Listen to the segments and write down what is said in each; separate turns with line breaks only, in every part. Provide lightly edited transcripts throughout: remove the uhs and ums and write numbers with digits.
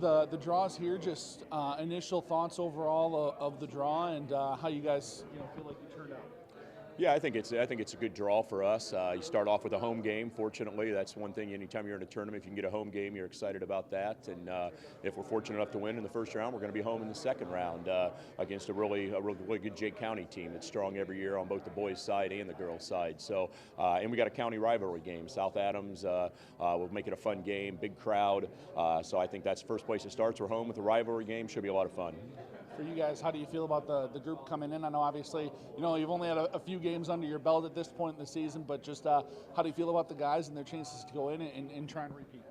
the draws here, just initial thoughts overall of the draw and how you guys feel like you turned out.
Yeah, I think it's a good draw for us. You start off with a home game. Fortunately, that's one thing. Anytime you're in a tournament, if you can get a home game, you're excited about that. And if we're fortunate enough to win in the first round, we're going to be home in the second round against a really good Jake County team that's strong every year on both the boys' side and the girls' side. So, and we got a county rivalry game. South Adams will make it a fun game, big crowd. So I think that's the first place it starts. We're home with a rivalry game. Should be a lot of fun.
For you guys, how do you feel about the group coming in? I know obviously, you've only had a few games under your belt at this point in the season, but just how do you feel about the guys and their chances to go in and try and repeat?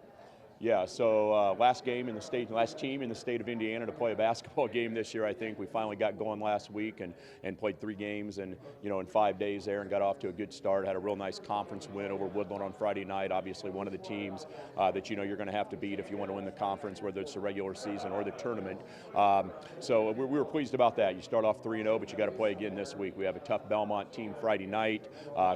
Yeah, so last team in the state of Indiana to play a basketball game this year. I think we finally got going last week and played 3 games and in 5 days there and got off to a good start. Had a real nice conference win over Woodland on Friday night. Obviously one of the teams that you're going to have to beat if you want to win the conference, whether it's the regular season or the tournament. So we were pleased about that. You start off 3-0, but you got to play again this week. We have a tough Belmont team Friday night.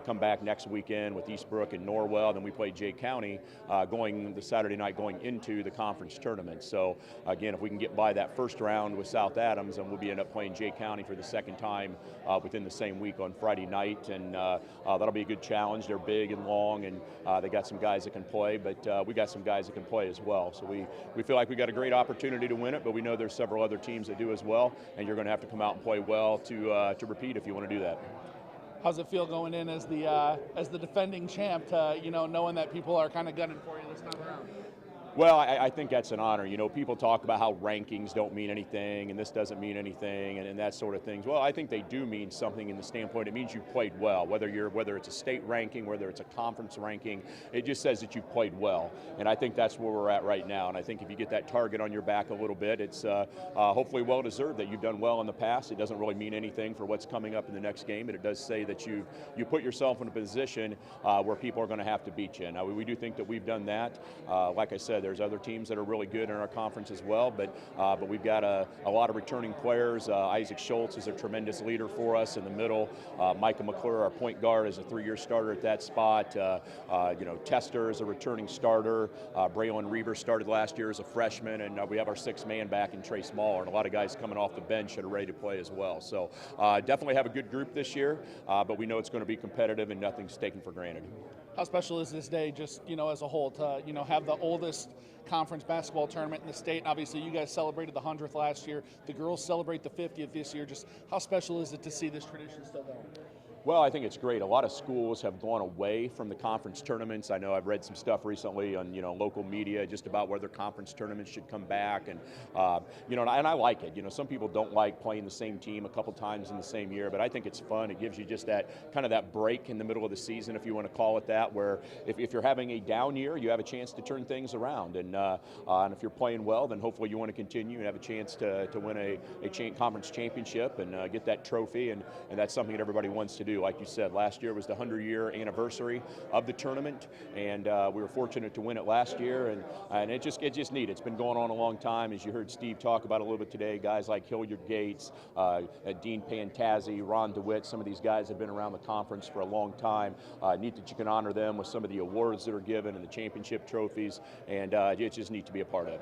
Come back next weekend with Eastbrook and Norwell. Then we play Jay County going the Saturday night going into the conference tournament. So again, if we can get by that first round with South Adams, then we'll be end up playing Jay County for the second time within the same week on Friday night, and that'll be a good challenge. They're big and long, and they got some guys that can play, but we got some guys that can play as well. So we feel like we got a great opportunity to win it, but we know there's several other teams that do as well, and you're going to have to come out and play well to repeat if you want to do that.
How's it feel going in as the defending champ, knowing that people are kind of gunning for you this time around?
Well, I think that's an honor. People talk about how rankings don't mean anything and this doesn't mean anything and that sort of things. Well, I think they do mean something in the standpoint. It means you played well, whether it's a state ranking, whether it's a conference ranking. It just says that you played well, and I think that's where we're at right now. And I think if you get that target on your back a little bit, it's hopefully well deserved that you've done well in the past. It doesn't really mean anything for what's coming up in the next game, but it does say that you put yourself in a position where people are going to have to beat you. Now, we do think that we've done that. Like I said, there's other teams that are really good in our conference as well, but we've got a lot of returning players. Isaac Schultz is a tremendous leader for us in the middle. Aaron McClure, our point guard, is a 3-year starter at that spot. Tester is a returning starter. Braylon Reaver started last year as a freshman, and we have our 6th man back in Trey Smaller, and a lot of guys coming off the bench that are ready to play as well. So definitely have a good group this year, but we know it's going to be competitive and nothing's taken for granted.
How special is this day just, as a whole to, have the oldest conference basketball tournament in the state? Obviously, you guys celebrated the 100th last year. The girls celebrate the 50th this year. Just how special is it to see this tradition still going?
Well, I think it's great. A lot of schools have gone away from the conference tournaments. I know I've read some stuff recently on local media just about whether conference tournaments should come back, and and I like it. Some people don't like playing the same team a couple times in the same year, but I think it's fun. It gives you just that kind of that break in the middle of the season, if you want to call it that, where if you're having a down year, you have a chance to turn things around, and if you're playing well, then hopefully you want to continue and have a chance to win a conference championship and get that trophy, and that's something that everybody wants to do. Like you said, last year was the 100-year anniversary of the tournament, and we were fortunate to win it last year, and it's just neat. It's been going on a long time, as you heard Steve talk about a little bit today. Guys like Hilliard Gates, Dean Pantazzi, Ron DeWitt, some of these guys have been around the conference for a long time. Neat that you can honor them with some of the awards that are given and the championship trophies, and it's just neat to be a part of.